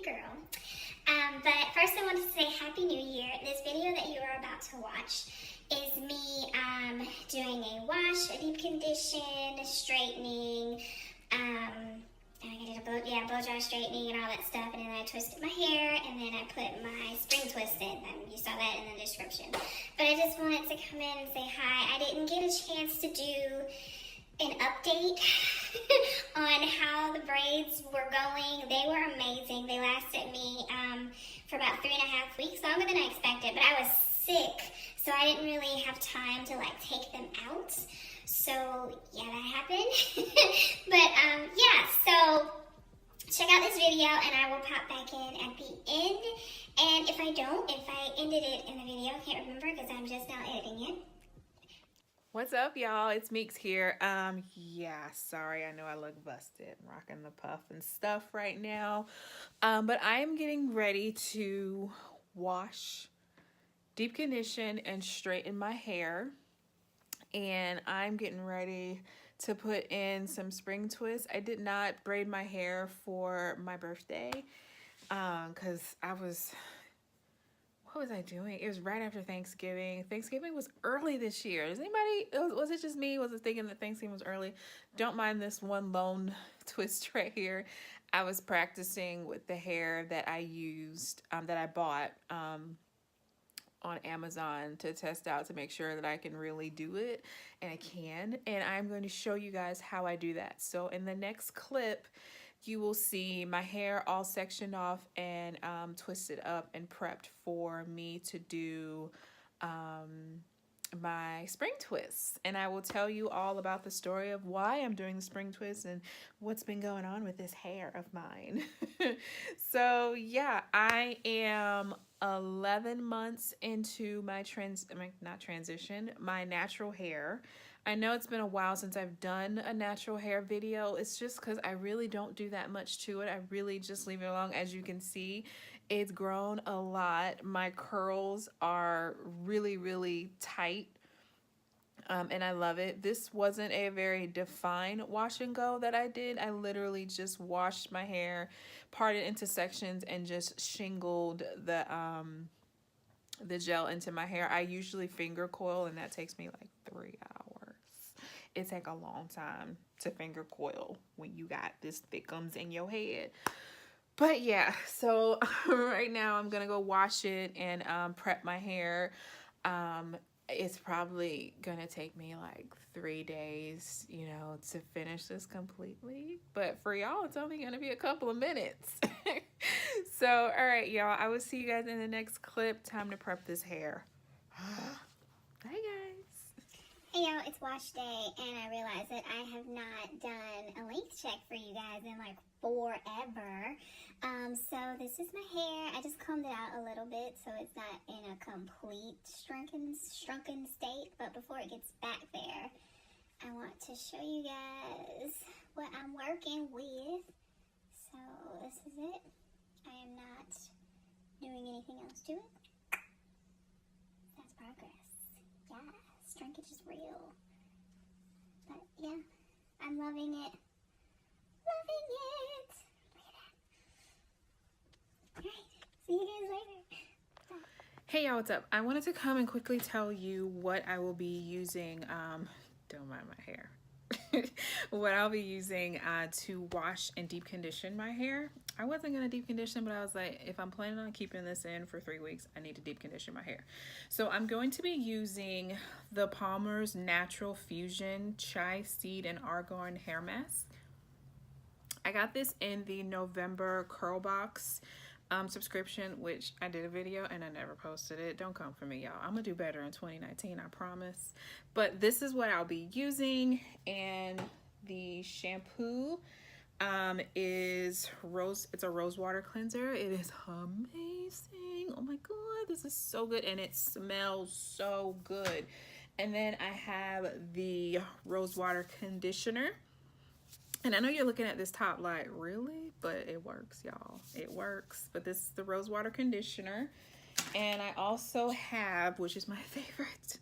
girl. But first I want to say Happy New Year. This video that you are about to watch is me doing a wash, a deep condition, straightening, I did a blow dry straightening and all that stuff, and then I twisted my hair, and then I put my Springtwist in. You saw that in the description. But I just wanted to come in and say hi. I didn't get a chance to do an update on how the braids were going. They were amazing. They lasted me for about 3.5 weeks, longer than I expected, but I was sick, so I didn't really have time to like take them out. So yeah, that happened. But yeah, so check out this video and I will pop back in at the end. And if I ended it in the video, I can't remember because I'm just now editing it. What's up, y'all? It's Meeks here. Yeah, sorry, I know I look busted. I'm rocking the puff and stuff right now. But I am getting ready to wash, deep condition, and straighten my hair. And I'm getting ready to put in some Springtwist. I did not braid my hair for my birthday because what was I doing? It was right after Thanksgiving. Thanksgiving was early this year. Does anybody, was it just me? Was it thinking that Thanksgiving was early? Don't mind this one lone twist right here. I was practicing with the hair that I used, that I bought on Amazon to test out to make sure that I can really do it, and I can. And I'm going to show you guys how I do that. So in the next clip, you will see my hair all sectioned off and twisted up and prepped for me to do my Springtwist. And I will tell you all about the story of why I'm doing the Springtwist and what's been going on with this hair of mine. So yeah, I am 11 months into my my natural hair. I know it's been a while since I've done a natural hair video. It's just because I really don't do that much to it. I really just leave it alone. As you can see, it's grown a lot. My curls are really, really tight. And I love it. This wasn't a very defined wash and go that I did. I literally just washed my hair, parted into sections, and just shingled the gel into my hair. I usually finger coil, and that takes me like 3 hours. It takes a long time to finger coil when you got this thickums in your head. But yeah, so right now I'm gonna go wash it and prep my hair. It's probably gonna take me like 3 days, you know, to finish this completely. But for y'all, it's only gonna be a couple of minutes. So, all right, y'all, I will see you guys in the next clip. Time to prep this hair. Bye, guys. Hey y'all, it's wash day, and I realized that I have not done a length check for you guys in like forever. So this is my hair. I just combed it out a little bit so it's not in a complete shrunken state, but before it gets back there, I want to show you guys what I'm working with. So this is it. I am not doing anything else to it. That's progress. Yeah. Shrinkage is real. But yeah, I'm loving it. Loving it. Look at that. Alright, see you guys later. Bye. Hey y'all, what's up? I wanted to come and quickly tell you what I will be using, don't mind my hair. What I'll be using to wash and deep condition my hair. I wasn't gonna deep condition, but I was like, if I'm planning on keeping this in for 3 weeks, I need to deep condition my hair. So I'm going to be using the Palmer's Natural Fusion Chai Seed and Argan Hair Mask. I got this in the November Curl Box subscription, which I did a video and I never posted it. Don't come for me, y'all. I'm gonna do better in 2019, I promise. But this is what I'll be using, and the shampoo is it's a rose water cleanser. It is amazing. Oh my god, this is so good, and it smells so good. And then I have the rose water conditioner. And I know you're looking at this top like, really? But it works, y'all. It works. But this is the rose water conditioner. And I also have, which is my favorite,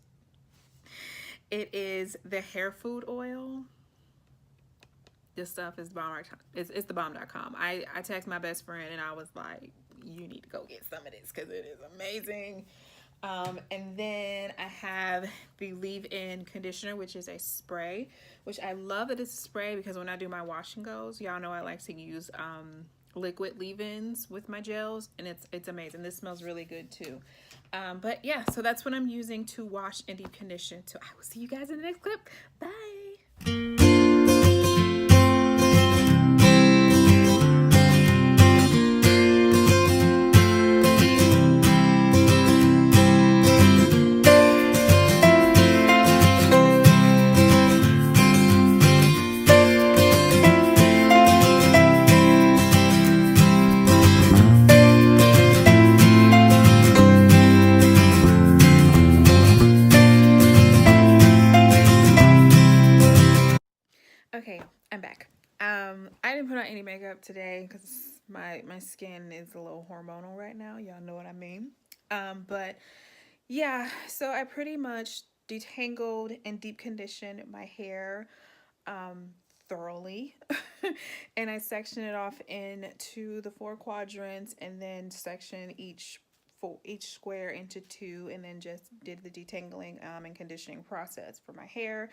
it is the hair food oil. This stuff is bomb. It's the bomb.com. I texted my best friend and I was like, you need to go get some of this because it is amazing. And then I have the leave-in conditioner, which is a spray, which I love that it's a spray because when I do my wash and goes, y'all know I like to use liquid leave-ins with my gels, and it's amazing. This smells really good too. But yeah, so that's what I'm using to wash and deep condition. So I will see you guys in the next clip. Bye. Okay, I'm back. I didn't put on any makeup today because my skin is a little hormonal right now. Y'all know what I mean. But yeah, so I pretty much detangled and deep conditioned my hair thoroughly. And I sectioned it off into the 4 quadrants and then sectioned each square into 2 and then just did the detangling and conditioning process for my hair.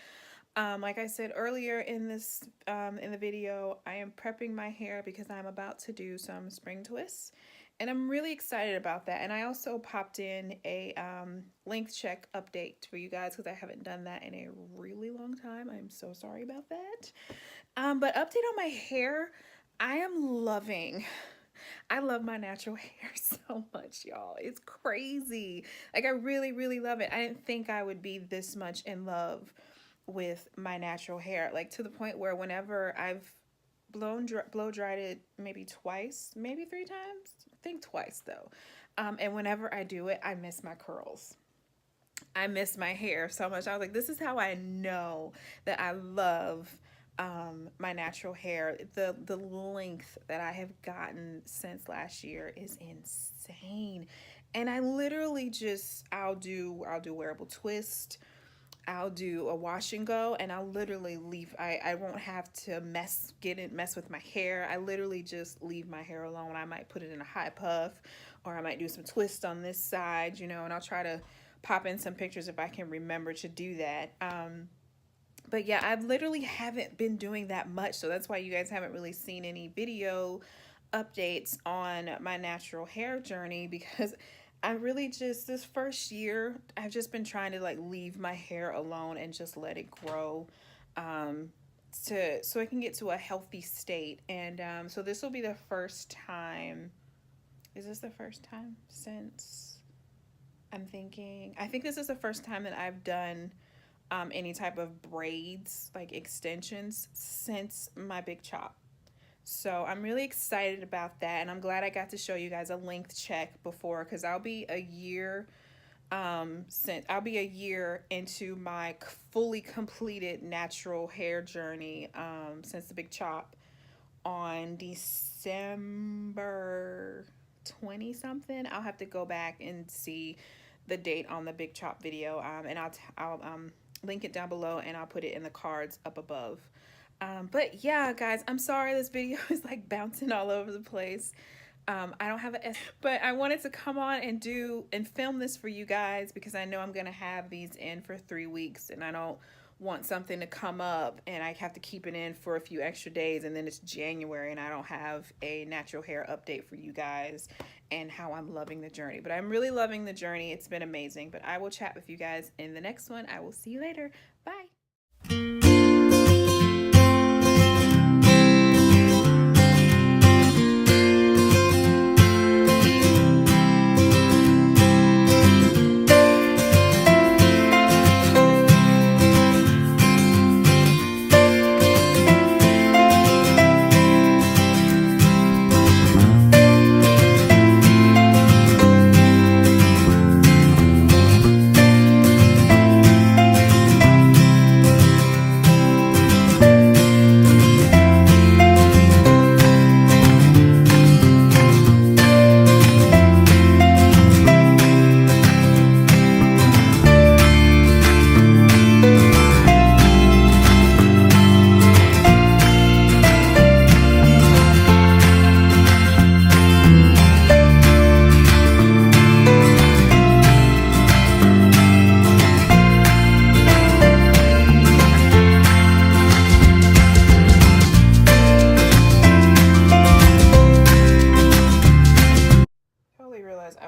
Like I said earlier in this in the video, I am prepping my hair because I'm about to do some spring twists, and I'm really excited about that. And I also popped in a length check update for you guys because I haven't done that in a really long time. I'm so sorry about that. But update on my hair, I love my natural hair so much, y'all. It's crazy. Like I really, really love it. I didn't think I would be this much in love with my natural hair, like to the point where whenever I've blow dried it maybe twice, maybe 3 times, I think twice though, and whenever I do it, I miss my curls. I miss my hair so much. I was like, this is how I know that I love my natural hair. The length that I have gotten since last year is insane. And I literally just I'll do wearable twist, I'll do a wash and go, and I'll literally leave. I won't have to mess with my hair. I literally just leave my hair alone. I might put it in a high puff, or I might do some twists on this side, you know, and I'll try to pop in some pictures if I can remember to do that. But yeah, I literally haven't been doing that much, so that's why you guys haven't really seen any video updates on my natural hair journey, because I really just, this first year, I've just been trying to like leave my hair alone and just let it grow so it can get to a healthy state. And so this will be the first time, is this the first time since, I think this is the first time that I've done any type of braids, like extensions, since my big chop. So I'm really excited about that, and I'm glad I got to show you guys a length check before, because I'll be a year into my fully completed natural hair journey since the big chop on December 20 something. I'll have to go back and see the date on the big chop video, and I'll link it down below, and I'll put it in the cards up above. But yeah, guys, I'm sorry this video is like bouncing all over the place. I don't have but I wanted to come on and film this for you guys because I know I'm gonna have these in for 3 weeks, and I don't want something to come up and I have to keep it in for a few extra days, and then it's January and I don't have a natural hair update for you guys and how I'm loving the journey. But I'm really loving the journey. It's been amazing. But I will chat with you guys in the next one. I will see you later. Bye.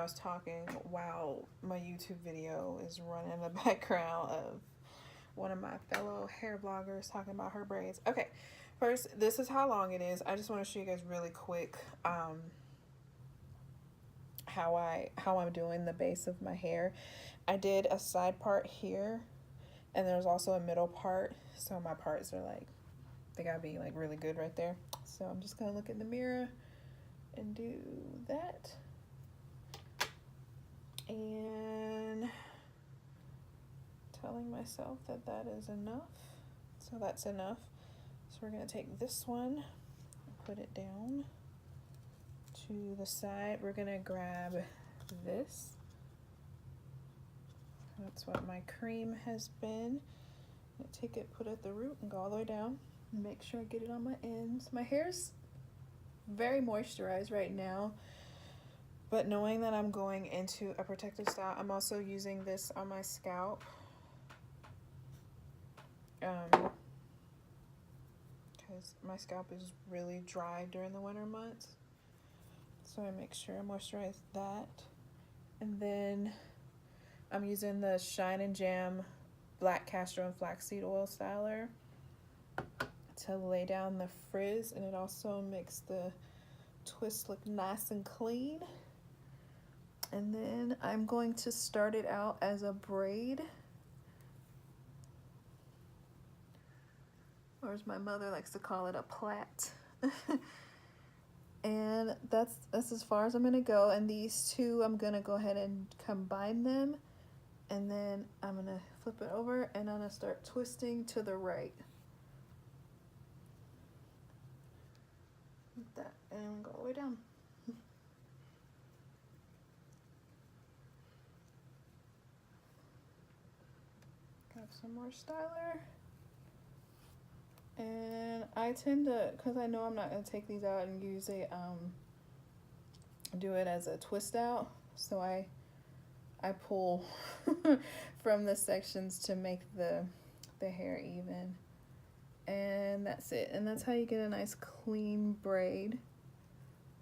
was talking while my YouTube video is running in the background of one of my fellow hair bloggers talking about her braids. Okay, first, this is how long it is. I just want to show you guys really quick how I'm doing the base of my hair. I did a side part here, and there's also a middle part, so my parts are like, they gotta be like really good right there. So I'm just gonna look in the mirror and do that, and telling myself that that is enough. So that's enough. So we're gonna take this one and put it down to the side. We're gonna grab this. That's what my cream has been. Take it, put it at the root, and go all the way down. And make sure I get it on my ends. My hair's very moisturized right now, but knowing that I'm going into a protective style, I'm also using this on my scalp. Because my scalp is really dry during the winter months. So I make sure I moisturize that. And then I'm using the Shine and Jam Black Castor and Flaxseed Oil Styler to lay down the frizz, and it also makes the twist look nice and clean. And then I'm going to start it out as a braid, or as my mother likes to call it, a plait. And that's as far as I'm gonna go. And these two, I'm gonna go ahead and combine them, and then I'm gonna flip it over and I'm gonna start twisting to the right. Like that, and go all the way down. Grab some more styler. And I tend to, because I know I'm not going to take these out and use a, do it as a twist out. So I pull from the sections to make the hair even. And that's it. And that's how you get a nice clean braid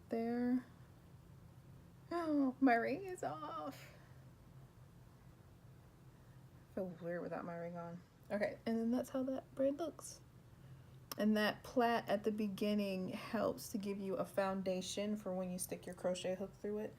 there. Oh, my ring is off. I feel weird without my ring on. Okay, and then that's how that braid looks. And that plait at the beginning helps to give you a foundation for when you stick your crochet hook through it.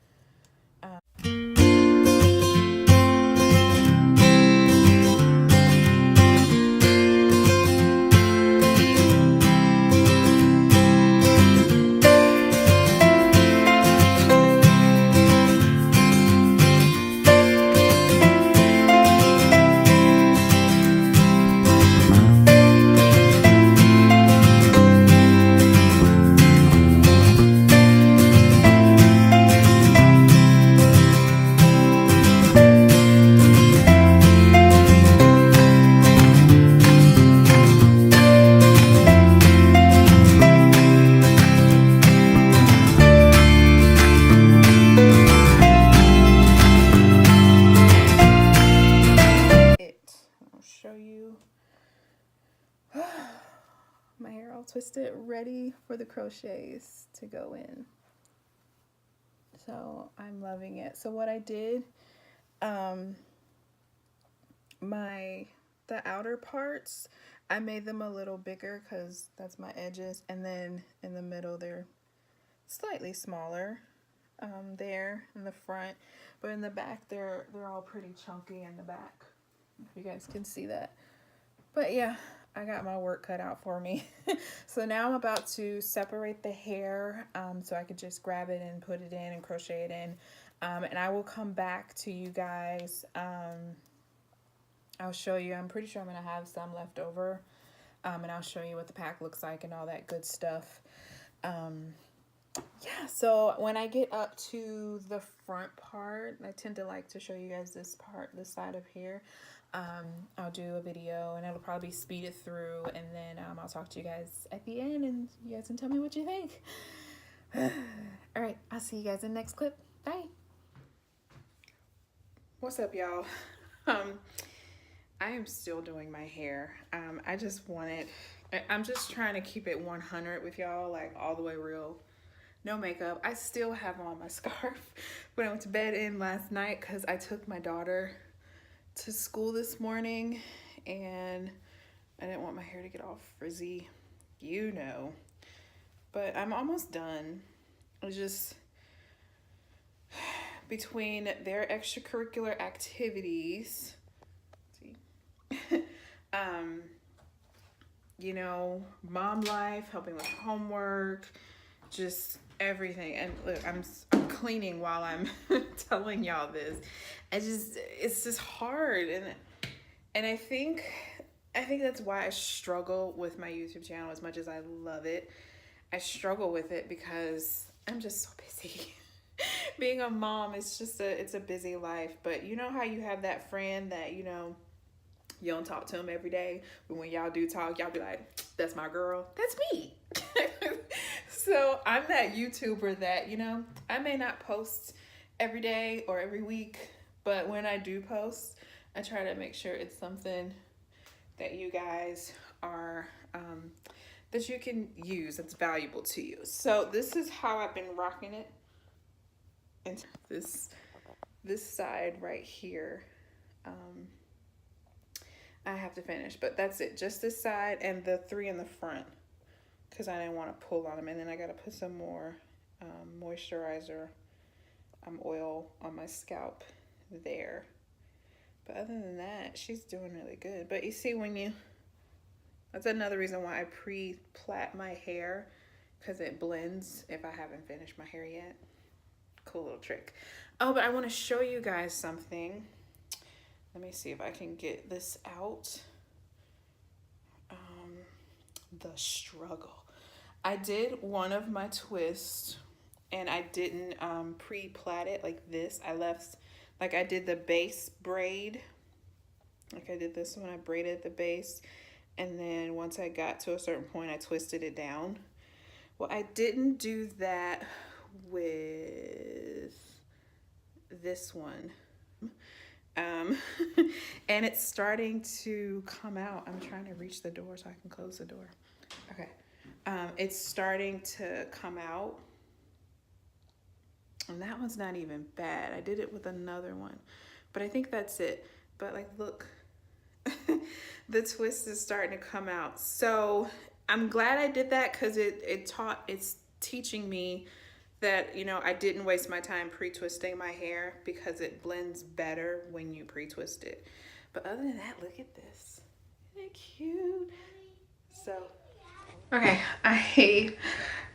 My hair all twisted, ready for the crochets to go in. So I'm loving it. So what I did, the outer parts, I made them a little bigger because that's my edges, and then in the middle they're slightly smaller there in the front, but in the back they're all pretty chunky in the back, if you guys can see that. But yeah, I got my work cut out for me. So now I'm about to separate the hair so I could just grab it and put it in and crochet it in, and I will come back to you guys. I'll show you. I'm pretty sure I'm gonna have some left over, and I'll show you what the pack looks like and all that good stuff. Yeah, so when I get up to the front part, I tend to like to show you guys this part, this side of here. I'll do a video, and it'll probably speed it through, and then I'll talk to you guys at the end, and you guys can tell me what you think. All right, I'll see you guys in the next clip. Bye. What's up, y'all? I am still doing my hair. I'm just trying to keep it 100 with y'all, like all the way real. no makeup. I still have on my scarf when I went to bed in last night because I took my daughter to school this morning and I didn't want my hair to get all frizzy, you know. But I'm almost done. It's just between their extracurricular activities, you know, mom life, helping with homework, just everything. And look, I'm cleaning while I'm telling y'all this. It's just hard, and I think that's why I struggle with my YouTube channel as much as I love it. I struggle with it because I'm just so busy. Being a mom is just it's a busy life. But you know how you have that friend that, you know, you don't talk to them every day, but when y'all do talk, y'all be like, that's my girl. That's me. So I'm that YouTuber that, you know, I may not post every day or every week, but when I do post, I try to make sure it's something that you guys are, that you can use, that's valuable to you. So this is how I've been rocking it. And this side right here, I have to finish, but that's it. Just this side and the 3 in the front, because I didn't want to pull on them. And then I got to put some more moisturizer oil on my scalp there. But other than that, she's doing really good. But you see, that's another reason why I pre-plait my hair, because it blends if I haven't finished my hair yet. Cool little trick. Oh, but I want to show you guys something. Let me see if I can get this out. The struggle. I did one of my twists and I didn't pre-plait it like this. I left, like I did the base braid. Like I did this one, I braided the base. And then once I got to a certain point, I twisted it down. Well, I didn't do that with this one. And it's starting to come out. I'm trying to reach the door so I can close the door. Okay. It's starting to come out. And that one's not even bad. I did it with another one, but I think that's it. But like, look, the twist is starting to come out. So I'm glad I did that because it's teaching me that, you know, I didn't waste my time pre-twisting my hair because it blends better when you pre-twist it. But other than that, look at this. Isn't it cute? So, okay, I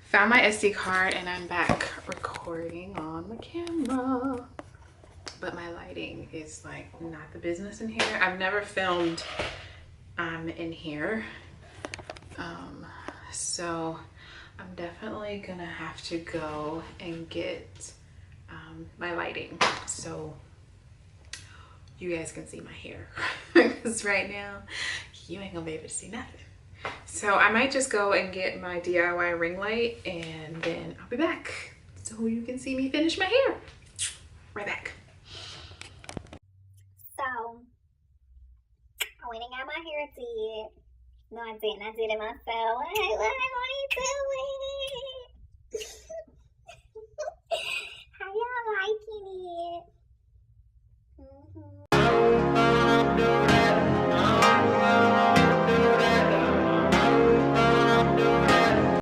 found my SD card and I'm back recording on the camera. But my lighting is like not the business in here. I've never filmed in here. So I'm definitely gonna have to go and get my lighting so you guys can see my hair. Because right now you ain't gonna be able to see nothing. So I might just go and get my DIY ring light and then I'll be back so you can see me finish my hair. Right back. So, I went and got my hair did. No, I didn't. I did it myself. Hey, what am I doing?